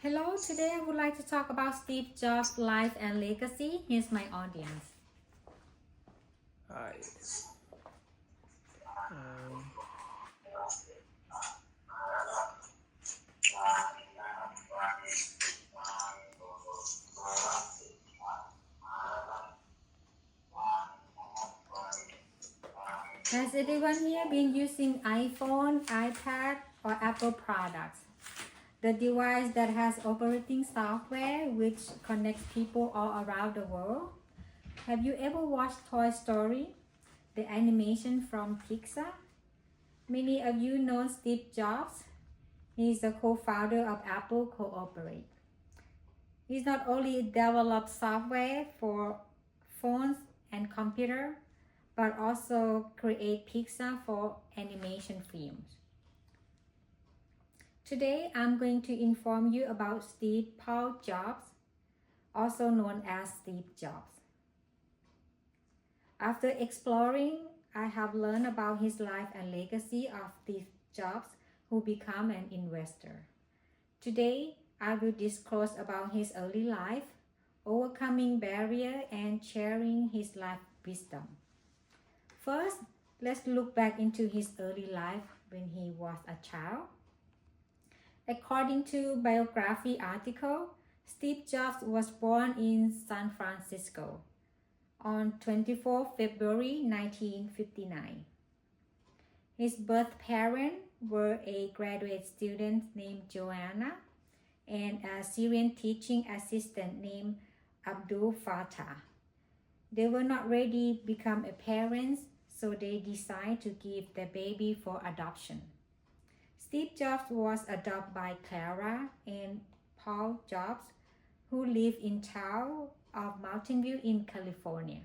Hello, today I would like to talk about Steve Jobs' life and legacy. Here's my audience. Hi. Um, Has anyone here been using iPhone, iPad, or Apple products? The device that has operating software which connects people all around the world? Have you ever watched Toy Story, the animation from Pixar? Many of you know Steve Jobs. He is the co-founder of Apple Corporate. He's not only developed software for phones and computer, but also create Pixar for animation films. Today, I'm going to inform you about Steve Paul Jobs, also known as Steve Jobs. After exploring, I have learned about his life and legacy of Steve Jobs, who became an investor. Today, I will disclose about his early life, overcoming barrier, and sharing his life wisdom. First, let's look back into his early life when he was a child. According to biography article, Steve Jobs was born in San Francisco on 24 February 1959. His birth parents were a graduate student named Joanna and a Syrian teaching assistant named Abdul Fattah. They were not ready to become parents, so they decided to give the baby for adoption. Steve Jobs was adopted by Clara and Paul Jobs, who lived in town of Mountain View in California.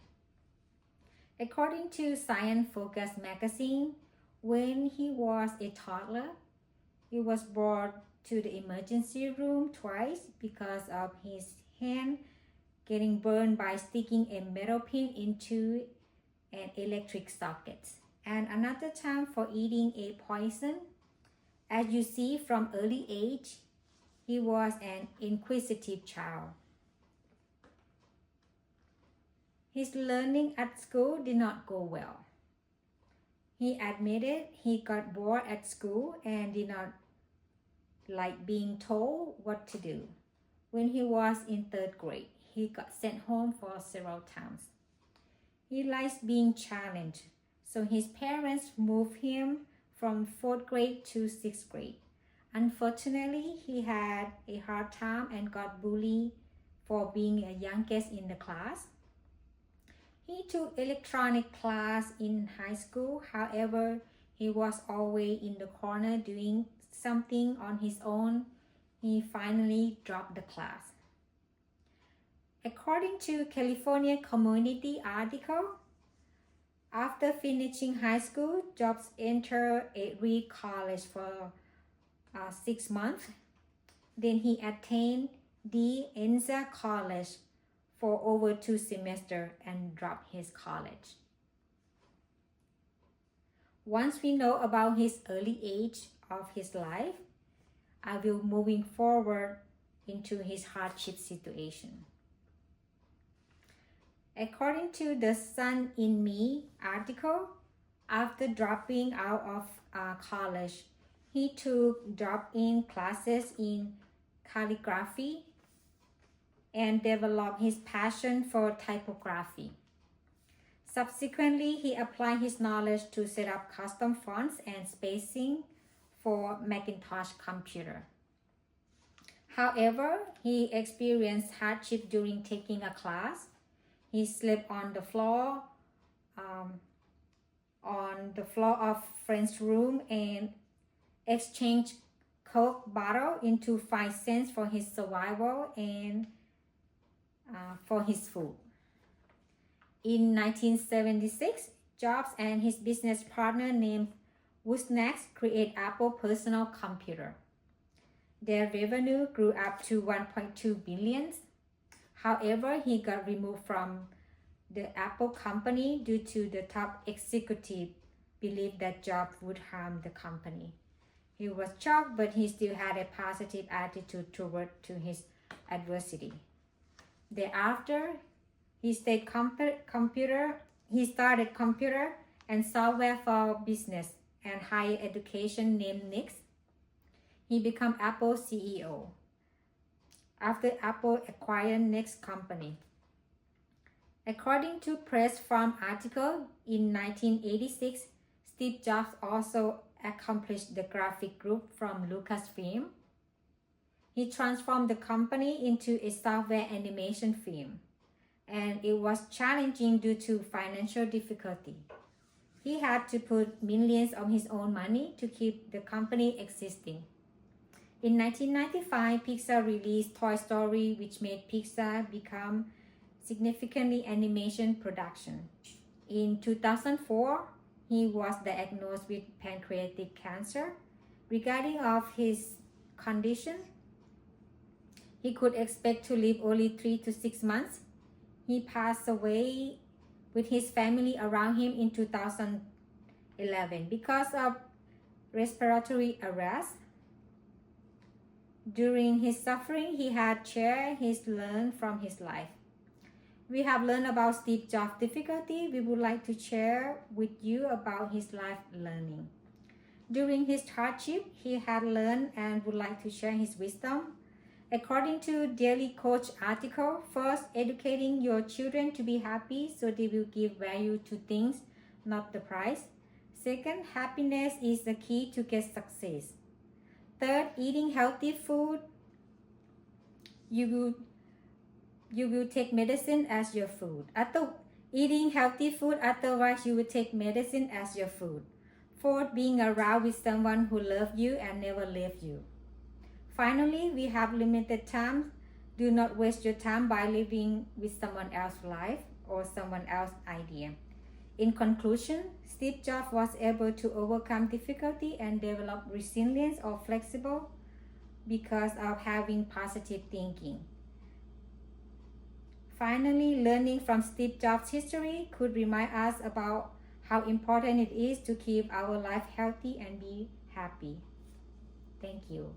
According to Science Focus magazine, when he was a toddler, he was brought to the emergency room twice because of his hand getting burned by sticking a metal pin into an electric socket, and another time for eating a poison. As you see from early age, he was an inquisitive child. His learning at school did not go well. He admitted he got bored at school and did not like being told what to do. When he was in third grade, he got sent home for several times. He likes being challenged, so his parents moved him from fourth grade to sixth grade. Unfortunately, he had a hard time and got bullied for being the youngest in the class. He took electronic class in high school. However, he was always in the corner doing something on his own. He finally dropped the class. According to California Community article, after finishing high school, Jobs entered a college for 6 months. Then he attained the Enza College for over 2 semesters and dropped his college. Once we know about his early age of his life, I will moving forward into his hardship situation. According to the Sun in Me article, after dropping out of college, he took drop-in classes in calligraphy and developed his passion for typography. Subsequently, he applied his knowledge to set up custom fonts and spacing for Macintosh computer. However, he experienced hardship during taking a class. He slept on the floor of friend's room and exchanged Coke bottle into 5 cents for his survival and for his food. In 1976, Jobs and his business partner named Wozniak created Apple personal computer. Their revenue grew up to 1.2 billion. However, he got removed from the Apple company due to the top executive believed that Jobs would harm the company. He was shocked, but he still had a positive attitude toward to his adversity. Thereafter, he started computer and software for business and higher education named Nix. He became Apple CEO after Apple acquired Next company. According to Press Farm article, in 1986, Steve Jobs also accomplished the graphic group from Lucasfilm. He transformed the company into a software animation firm, and it was challenging due to financial difficulty. He had to put millions of his own money to keep the company existing. In 1995, Pixar released Toy Story, which made Pixar become significantly animation production. In 2004, he was diagnosed with pancreatic cancer. Regarding of his condition, he could expect to live only 3 to 6 months. He passed away with his family around him in 2011 because of respiratory arrest. During his suffering, he had shared his learned from his life. We have learned about Steve Jobs' difficulty. We would like to share with you about his life learning. During his hardship, he had learned and would like to share his wisdom. According to Daily Coach article, first, educating your children to be happy so they will give value to things, not the price. Second, happiness is the key to get success. Third, eating healthy food, you will take medicine as your food. Eating healthy food, otherwise you will take medicine as your food. Fourth, being around with someone who loves you and never leave you. Finally, we have limited time. Do not waste your time by living with someone else's life or someone else's idea. In conclusion, Steve Jobs was able to overcome difficulty and develop resilience or flexible because of having positive thinking. Finally, learning from Steve Jobs' history could remind us about how important it is to keep our life healthy and be happy. Thank you.